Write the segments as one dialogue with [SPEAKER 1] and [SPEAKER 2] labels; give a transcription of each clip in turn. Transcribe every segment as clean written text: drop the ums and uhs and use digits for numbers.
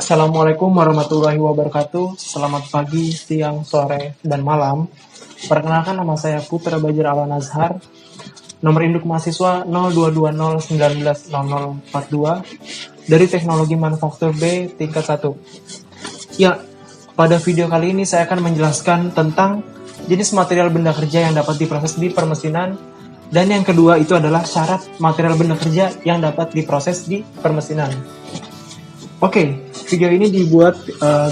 [SPEAKER 1] Assalamualaikum warahmatullahi wabarakatuh. Selamat pagi, siang, sore, dan malam. Perkenalkan, nama saya Putra Bajar Alan Azhar. Nomor induk mahasiswa 0220190042 dari Teknologi Manufaktur B tingkat 1. Ya, pada video kali ini saya akan menjelaskan tentang jenis material benda kerja yang dapat diproses di permesinan, dan yang kedua itu adalah syarat material benda kerja yang dapat diproses di permesinan. Oke, video ini dibuat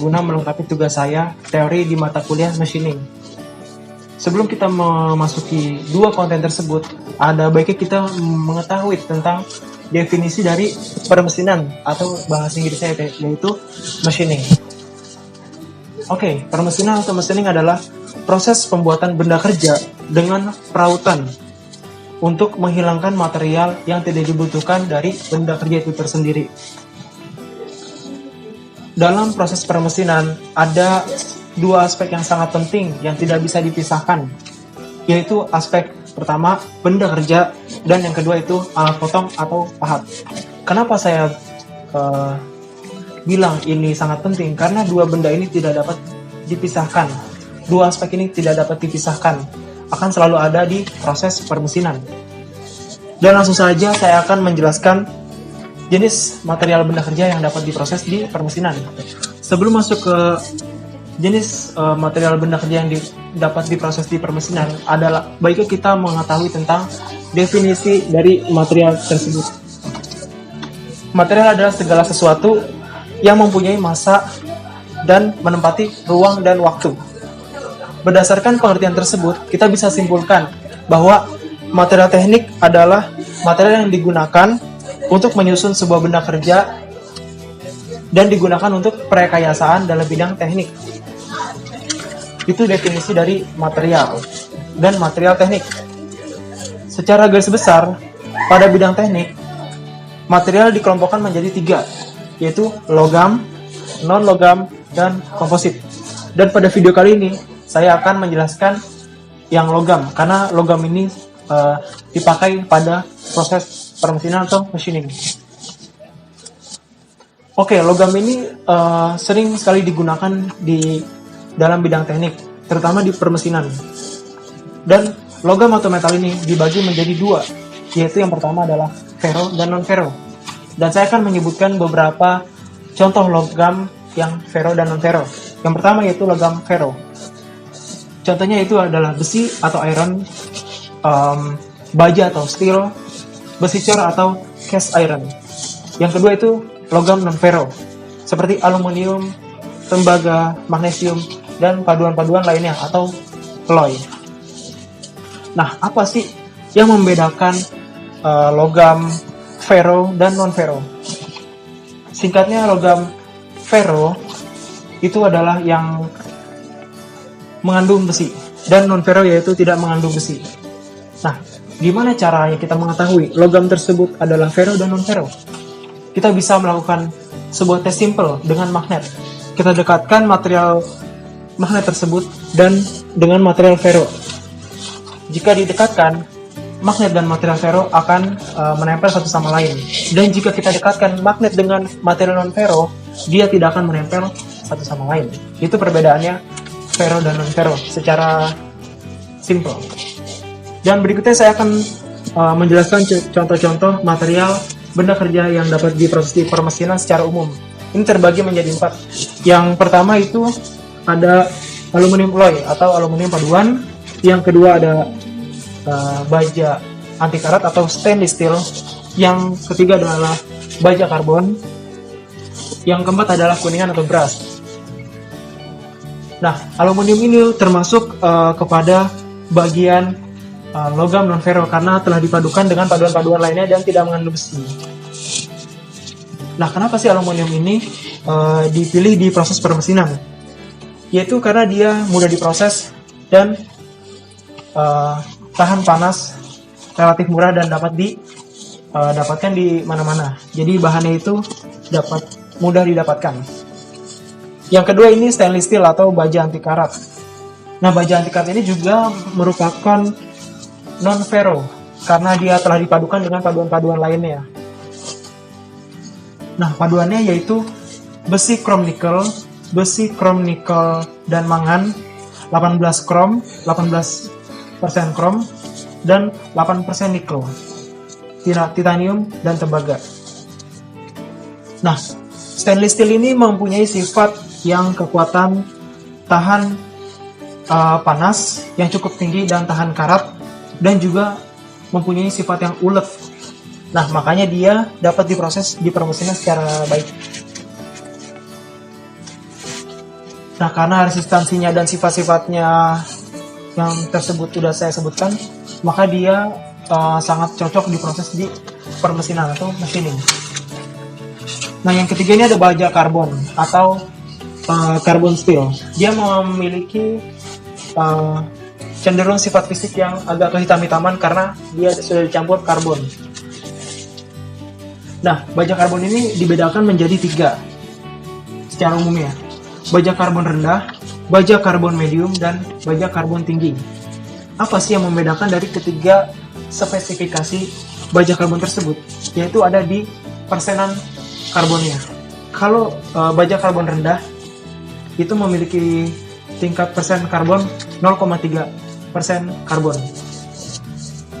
[SPEAKER 1] guna melengkapi tugas saya, teori di mata kuliah machining. Sebelum kita memasuki dua konten tersebut, ada baiknya kita mengetahui tentang definisi dari permesinan atau bahasa Inggrisnya yaitu machining. Oke, permesinan atau machining adalah proses pembuatan benda kerja dengan perautan untuk menghilangkan material yang tidak dibutuhkan dari benda kerja itu tersendiri. Dalam proses permesinan ada dua aspek yang sangat penting yang tidak bisa dipisahkan, yaitu aspek pertama benda kerja dan yang kedua itu alat potong atau pahat. Kenapa saya bilang ini sangat penting? Karena dua benda ini tidak dapat dipisahkan. Dua aspek ini tidak dapat dipisahkan, akan selalu ada di proses permesinan. Dan langsung saja saya akan menjelaskan jenis material benda kerja yang dapat diproses di permesinan. Sebelum masuk ke jenis material benda kerja yang dapat diproses di permesinan, adalah baiknya kita mengetahui tentang definisi dari material tersebut. Material adalah segala sesuatu yang mempunyai massa dan menempati ruang dan waktu. Berdasarkan pengertian tersebut, kita bisa simpulkan bahwa material teknik adalah material yang digunakan untuk menyusun sebuah benda kerja dan digunakan untuk perekayasaan dalam bidang teknik. Itu definisi dari material dan material teknik. Secara garis besar, pada bidang teknik, material dikelompokkan menjadi 3, yaitu logam, non-logam, dan komposit. Dan pada video kali ini, saya akan menjelaskan yang logam, karena logam ini dipakai pada proses permesinan atau machining. Oke, logam ini sering sekali digunakan di dalam bidang teknik, terutama di permesinan. Dan logam atau metal ini dibagi menjadi 2, yaitu yang pertama adalah ferro dan non-ferro. Dan saya akan menyebutkan beberapa contoh logam yang ferro dan non-ferro. Yang pertama yaitu logam ferro. Contohnya itu adalah besi atau iron, baja atau steel, besi cor atau cast iron. Yang kedua itu logam non-ferro, seperti aluminium, tembaga, magnesium, dan paduan-paduan lainnya atau alloy. Nah, apa sih yang membedakan logam ferro dan non-ferro? Singkatnya, logam ferro itu adalah yang mengandung besi, dan non-ferro yaitu tidak mengandung besi. Nah, gimana caranya kita mengetahui logam tersebut adalah ferro dan non-ferro? Kita bisa melakukan sebuah tes simple dengan magnet. Kita dekatkan material magnet tersebut dan dengan material ferro. Jika didekatkan, magnet dan material ferro akan menempel satu sama lain. Dan jika kita dekatkan magnet dengan material non-ferro, dia tidak akan menempel satu sama lain. Itu perbedaannya ferro dan non-ferro secara simple. Dan berikutnya saya akan menjelaskan contoh-contoh material benda kerja yang dapat diproses di permesinan secara umum. Ini terbagi menjadi 4. Yang pertama itu ada aluminium alloy atau aluminium paduan. Yang kedua ada baja anti karat atau stainless steel. Yang ketiga adalah baja karbon. Yang keempat adalah kuningan atau brass. Nah, aluminium ini termasuk kepada bagian logam non-ferro karena telah dipadukan dengan paduan-paduan lainnya dan tidak mengandung besi. Nah, kenapa sih aluminium ini dipilih di proses permesinan? Yaitu karena dia mudah diproses dan tahan panas, relatif murah dan dapat didapatkan di mana-mana. Jadi bahannya itu dapat mudah didapatkan. Yang kedua ini stainless steel atau baja anti karat. Nah, baja anti karat ini juga merupakan non-ferro karena dia telah dipadukan dengan paduan-paduan lainnya. Nah, paduannya yaitu besi krom nikel dan mangan, 18 krom, 18% krom, dan 8% nikel, titanium, dan tembaga. Nah, stainless steel ini mempunyai sifat yang kekuatan tahan panas yang cukup tinggi dan tahan karat, dan juga mempunyai sifat yang ulet. Nah, makanya dia dapat diproses di permesinan secara baik. Nah, karena resistansinya dan sifat-sifatnya yang tersebut sudah saya sebutkan, maka dia sangat cocok diproses di permesinan atau machining. Nah, yang ketiga ini ada baja karbon atau carbon steel. Dia memiliki cenderung sifat fisik yang agak kehitam-hitaman karena dia sudah dicampur karbon. Nah, baja karbon ini dibedakan menjadi 3 secara umumnya. Baja karbon rendah, baja karbon medium, dan baja karbon tinggi. Apa sih yang membedakan dari ketiga spesifikasi baja karbon tersebut? Yaitu ada di persenan karbonnya. Kalau baja karbon rendah itu memiliki tingkat persen karbon 0,3% karbon.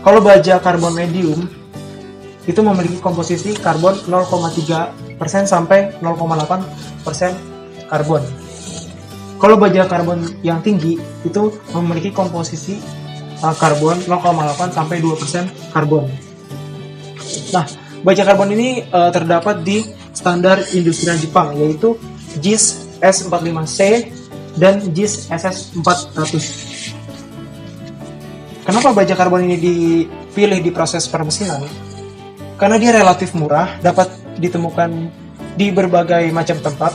[SPEAKER 1] Kalau baja karbon medium itu memiliki komposisi karbon 0,3% sampai 0,8% karbon. Kalau baja karbon yang tinggi itu memiliki komposisi karbon 0,8 sampai 2% karbon. Nah, baja karbon ini terdapat di standar industrial Jepang, yaitu JIS S45C dan JIS SS400. Kenapa baja karbon ini dipilih di proses permesinan? Karena dia relatif murah, dapat ditemukan di berbagai macam tempat,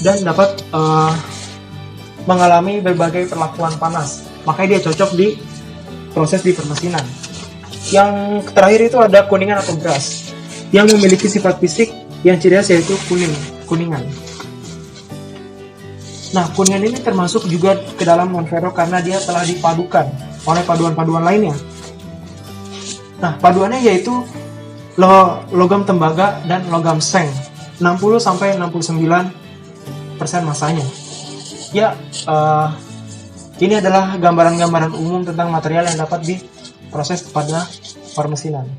[SPEAKER 1] dan dapat mengalami berbagai perlakuan panas. Makanya dia cocok di proses di permesinan. Yang terakhir itu ada kuningan atau brass, yang memiliki sifat fisik yang ciri khas yaitu kuningan. Nah, kuningan ini termasuk juga ke dalam non-ferro karena dia telah dipadukan oleh paduan-paduan lainnya. Nah, paduannya yaitu logam tembaga dan logam seng, 60-69% masanya. Ya, ini adalah gambaran-gambaran umum tentang material yang dapat diproses pada permesinan.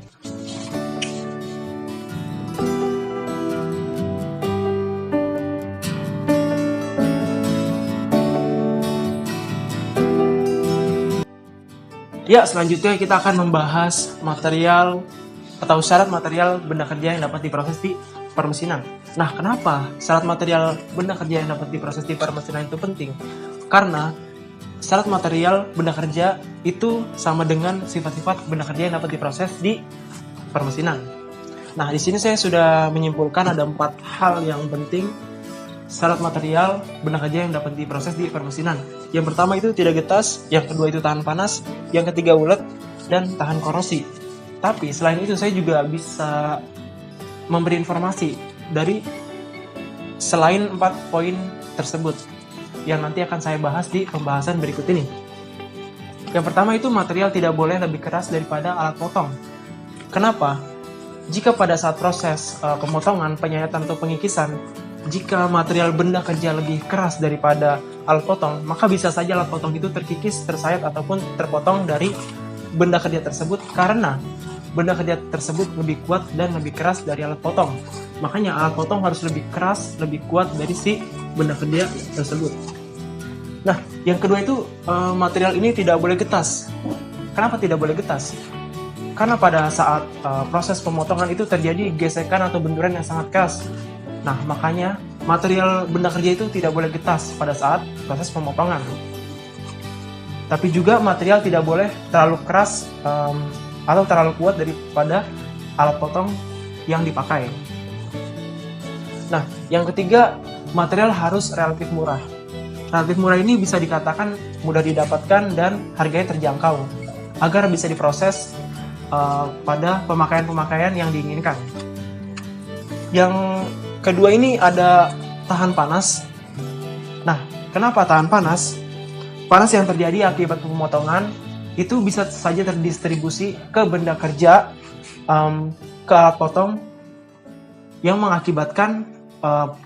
[SPEAKER 1] Ya, selanjutnya kita akan membahas material atau syarat material benda kerja yang dapat diproses di permesinan. Nah, kenapa syarat material benda kerja yang dapat diproses di permesinan itu penting? Karena syarat material benda kerja itu sama dengan sifat-sifat benda kerja yang dapat diproses di permesinan. Nah, di sini saya sudah menyimpulkan ada 4 hal yang penting syarat material benda kerja yang dapat diproses di permesinan. Yang pertama itu tidak getas, yang kedua itu tahan panas, yang ketiga ulet, dan tahan korosi. Tapi selain itu saya juga bisa memberi informasi dari selain 4 poin tersebut yang nanti akan saya bahas di pembahasan berikut ini. Yang pertama itu material tidak boleh lebih keras daripada alat potong. Kenapa? Jika pada saat proses pemotongan, penyayatan atau pengikisan, jika material benda kerja lebih keras daripada alat potong, maka bisa saja alat potong itu terkikis, tersayat, ataupun terpotong dari benda kerja tersebut karena benda kerja tersebut lebih kuat dan lebih keras dari alat potong. Makanya alat potong harus lebih keras, lebih kuat dari si benda kerja tersebut. Nah, yang kedua itu material ini tidak boleh getas. Kenapa tidak boleh getas? Karena pada saat proses pemotongan itu terjadi gesekan atau benturan yang sangat keras. Nah, makanya material benda kerja itu tidak boleh getas pada saat proses pemotongan. Tapi juga material tidak boleh terlalu keras atau terlalu kuat daripada alat potong yang dipakai. Nah, yang ketiga, material harus relatif murah. Relatif murah ini bisa dikatakan mudah didapatkan dan harganya terjangkau agar bisa diproses pada pemakaian-pemakaian yang diinginkan. Yang kedua ini ada tahan panas. Nah, kenapa tahan panas? Panas yang terjadi akibat pemotongan itu bisa saja terdistribusi ke benda kerja, ke alat potong yang mengakibatkan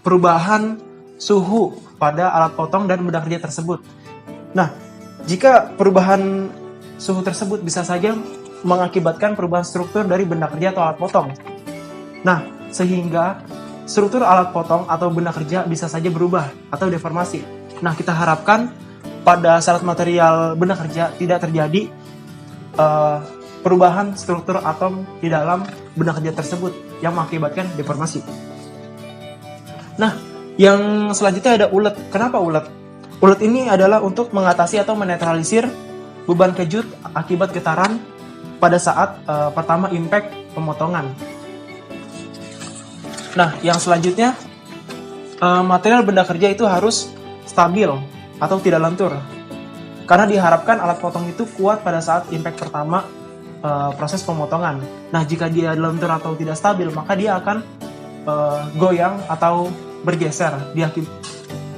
[SPEAKER 1] perubahan suhu pada alat potong dan benda kerja tersebut. Nah, jika perubahan suhu tersebut bisa saja mengakibatkan perubahan struktur dari benda kerja atau alat potong. Nah, sehingga struktur alat potong atau benda kerja bisa saja berubah atau deformasi. Nah, kita harapkan pada saat material benda kerja tidak terjadi perubahan struktur atom di dalam benda kerja tersebut yang mengakibatkan deformasi. Nah, yang selanjutnya ada ulet. Kenapa ulet? Ulet ini adalah untuk mengatasi atau menetralisir beban kejut akibat getaran pada saat pertama impact pemotongan. Nah, yang selanjutnya material benda kerja itu harus stabil atau tidak lentur. Karena diharapkan alat potong itu kuat pada saat impact pertama proses pemotongan. Nah, jika dia lentur atau tidak stabil, maka dia akan goyang atau bergeser.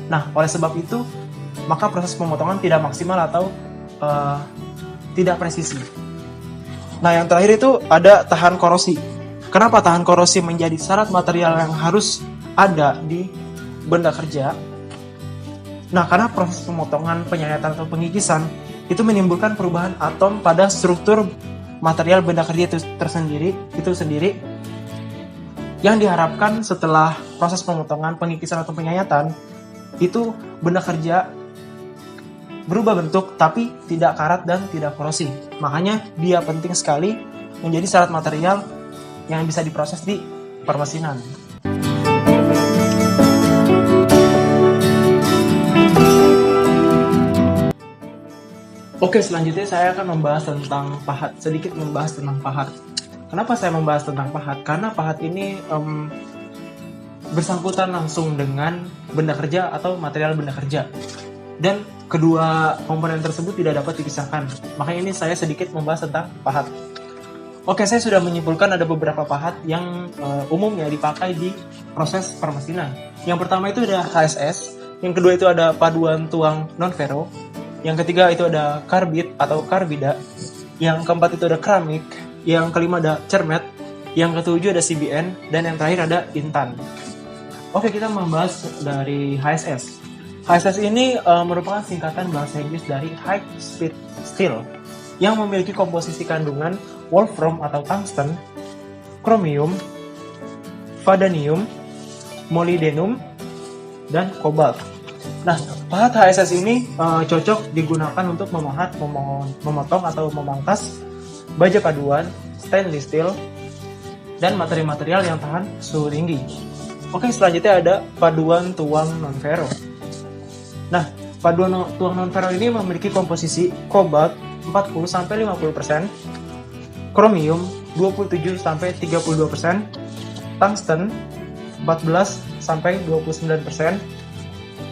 [SPEAKER 1] Nah, oleh sebab itu, maka proses pemotongan tidak maksimal atau tidak presisi. Nah, yang terakhir itu ada tahan korosi. Kenapa tahan korosi menjadi syarat material yang harus ada di benda kerja? Nah, karena proses pemotongan, penyayatan atau pengikisan itu menimbulkan perubahan atom pada struktur material benda kerja itu sendiri yang diharapkan setelah proses pemotongan, pengikisan atau penyayatan itu benda kerja berubah bentuk tapi tidak karat dan tidak korosi. Makanya dia penting sekali menjadi syarat material yang bisa diproses di permesinan. Oke, selanjutnya saya akan membahas tentang pahat. Sedikit membahas tentang pahat. Kenapa saya membahas tentang pahat? Karena pahat ini bersangkutan langsung dengan benda kerja atau material benda kerja. Dan kedua komponen tersebut tidak dapat dipisahkan. Makanya ini saya sedikit membahas tentang pahat. Oke, saya sudah menyimpulkan ada beberapa pahat yang umumnya dipakai di proses permesinan. Yang pertama itu ada HSS. Yang kedua itu ada paduan tuang non-ferro. Yang ketiga itu ada karbid atau karbida. Yang keempat itu ada keramik. Yang kelima ada cermet. Yang ketujuh ada CBN. Dan yang terakhir ada intan. Oke, kita membahas dari HSS. HSS ini merupakan singkatan bahasa Inggris dari High Speed Steel yang memiliki komposisi kandungan wolfram atau tungsten, kromium, vanadium, molybdenum, dan kobalt. Nah, pahat HSS ini cocok digunakan untuk memahat, memotong atau memangkas baja paduan, stainless steel, dan materi-material yang tahan suhu tinggi. Oke, selanjutnya ada paduan tuang non-ferro. Nah, paduan tuang non-ferro ini memiliki komposisi kobalt 40-50%, kromium 27-32%, tungsten 14-29%,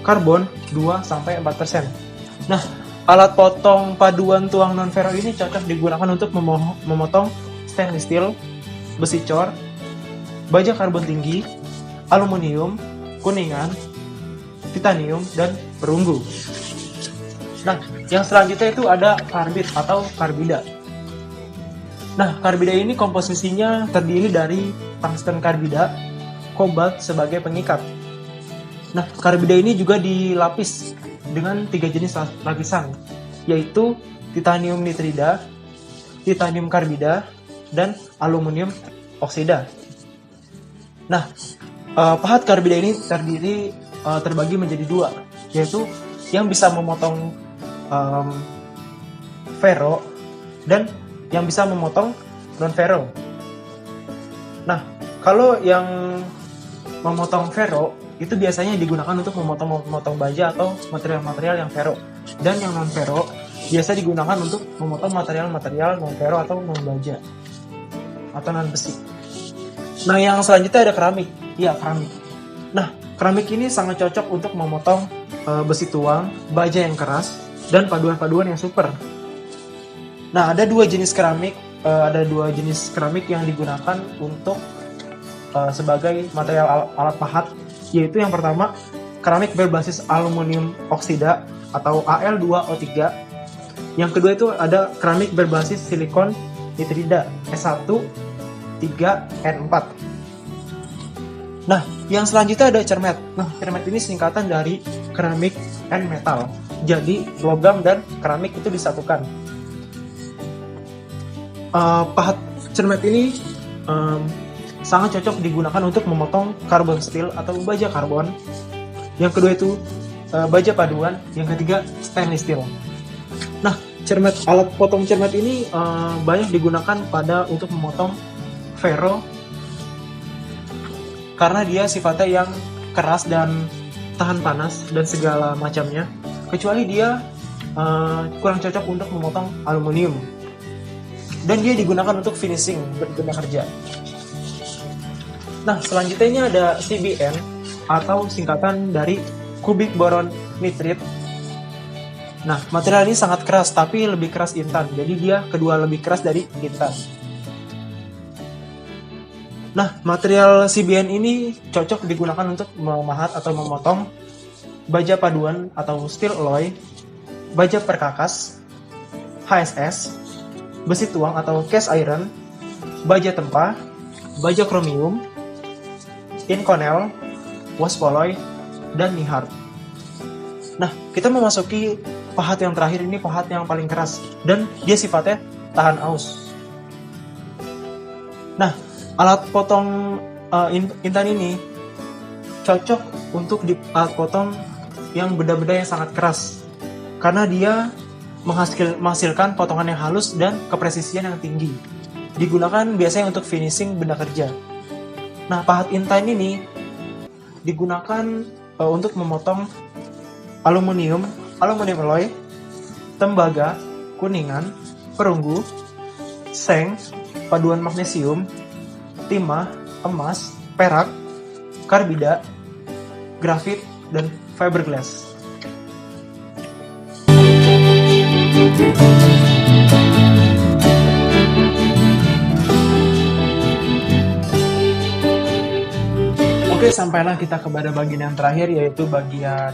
[SPEAKER 1] karbon 2-4%. Nah, alat potong paduan tuang non-ferro ini cocok digunakan untuk memotong stainless steel, besi cor, baja karbon tinggi, aluminium, kuningan, titanium, dan perunggu. Nah, yang selanjutnya itu ada karbid atau karbida. Nah, karbida ini komposisinya terdiri dari tungsten karbida, kobalt sebagai pengikat. Nah, karbida ini juga dilapis dengan 3 jenis lapisan, yaitu titanium nitrida, titanium karbida, dan aluminium oksida. Nah, pahat karbida ini terbagi menjadi 2, yaitu yang bisa memotong ferro dan yang bisa memotong non-ferro. Nah, kalau yang memotong ferro itu biasanya digunakan untuk memotong baja atau material-material yang ferro, dan yang non-ferro biasa digunakan untuk memotong material-material non-ferro atau non-baja atau non-besi. Nah, yang selanjutnya ada keramik. Iya, keramik. Nah, keramik ini sangat cocok untuk memotong besi tuang, baja yang keras, dan paduan-paduan yang super. Nah, ada dua jenis keramik yang digunakan untuk sebagai material alat pahat, yaitu yang pertama keramik berbasis aluminium oksida atau Al2O3. Yang kedua itu ada keramik berbasis silikon nitrida S1 3N4. Nah, yang selanjutnya ada cermet. Nah, cermet ini singkatan dari keramik and metal. Jadi, logam dan keramik itu disatukan. Pahat cermet ini sangat cocok digunakan untuk memotong karbon steel atau baja karbon. Yang kedua itu baja paduan. Yang ketiga stainless steel. Nah, alat potong cermet ini banyak digunakan untuk memotong ferro karena dia sifatnya yang keras dan tahan panas dan segala macamnya. Kecuali dia kurang cocok untuk memotong aluminium. Dan dia digunakan untuk finishing benda kerja. Nah, selanjutnya ini ada CBN atau singkatan dari cubic boron nitride. Nah, material ini sangat keras tapi lebih keras intan. Jadi dia kedua lebih keras dari intan. Nah, material CBN ini cocok digunakan untuk memahat atau memotong baja paduan atau steel alloy, baja perkakas, HSS, besi tuang atau cast iron, baja tempah, baja kromium, inconel, waspoloy, dan nihard. Nah, kita memasuki pahat yang terakhir. Ini pahat yang paling keras dan dia sifatnya tahan aus. Nah, alat potong intan ini cocok untuk alat potong yang benda-benda yang sangat keras karena dia menghasilkan potongan yang halus dan kepresisian yang tinggi. Digunakan biasanya untuk finishing benda kerja. Nah, pahat intan ini digunakan untuk memotong aluminium alloy, tembaga, kuningan, perunggu, seng, paduan magnesium, timah, emas, perak, karbida, grafit, dan fiberglass. Oke, sampailah kita kepada bagian yang terakhir, yaitu bagian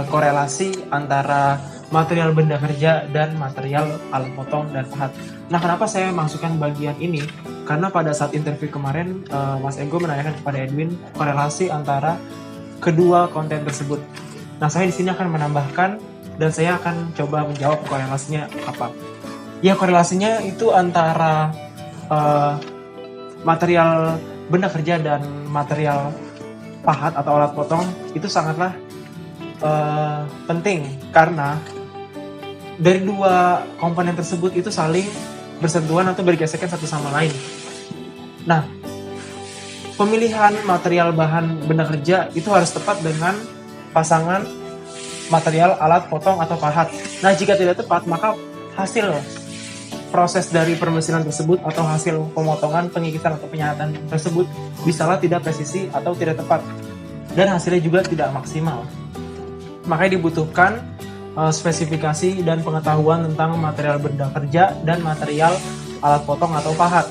[SPEAKER 1] korelasi antara material benda kerja dan material alat potong dan pahat. Nah, kenapa saya masukkan bagian ini? Karena pada saat interview kemarin, Mas Ego menanyakan kepada Edwin korelasi antara kedua konten tersebut. Nah, saya di sini akan menambahkan dan saya akan coba menjawab korelasinya apa. Ya, korelasinya itu antara material benda kerja dan material pahat atau alat potong itu sangatlah penting karena dari dua komponen tersebut itu saling bersentuhan atau bergesekan satu sama lain. Nah, pemilihan material bahan benda kerja itu harus tepat dengan pasangan material alat potong atau pahat. Nah, jika tidak tepat, maka hasil proses dari permesinan tersebut atau hasil pemotongan, pengikisan atau penyahatan tersebut bisalah tidak presisi atau tidak tepat dan hasilnya juga tidak maksimal. Makanya dibutuhkan spesifikasi dan pengetahuan tentang material benda kerja dan material alat potong atau pahat.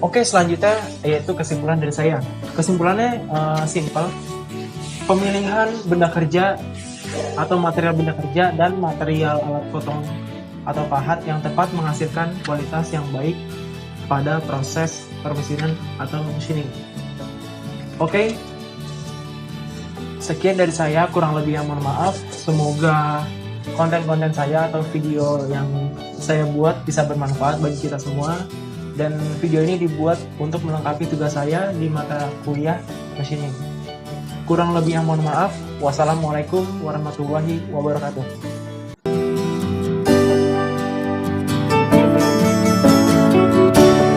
[SPEAKER 1] Oke, selanjutnya yaitu kesimpulan dari saya. Kesimpulannya simpel. Pemilihan benda kerja atau material benda kerja dan material alat potong atau pahat yang tepat menghasilkan kualitas yang baik pada proses permesinan atau machining. Oke. Sekian dari saya, kurang lebih yang mohon maaf. Semoga konten-konten saya atau video yang saya buat bisa bermanfaat bagi kita semua. Dan video ini dibuat untuk melengkapi tugas saya di mata kuliah machining. Kurang lebih yang mohon maaf. Wassalamualaikum warahmatullahi wabarakatuh.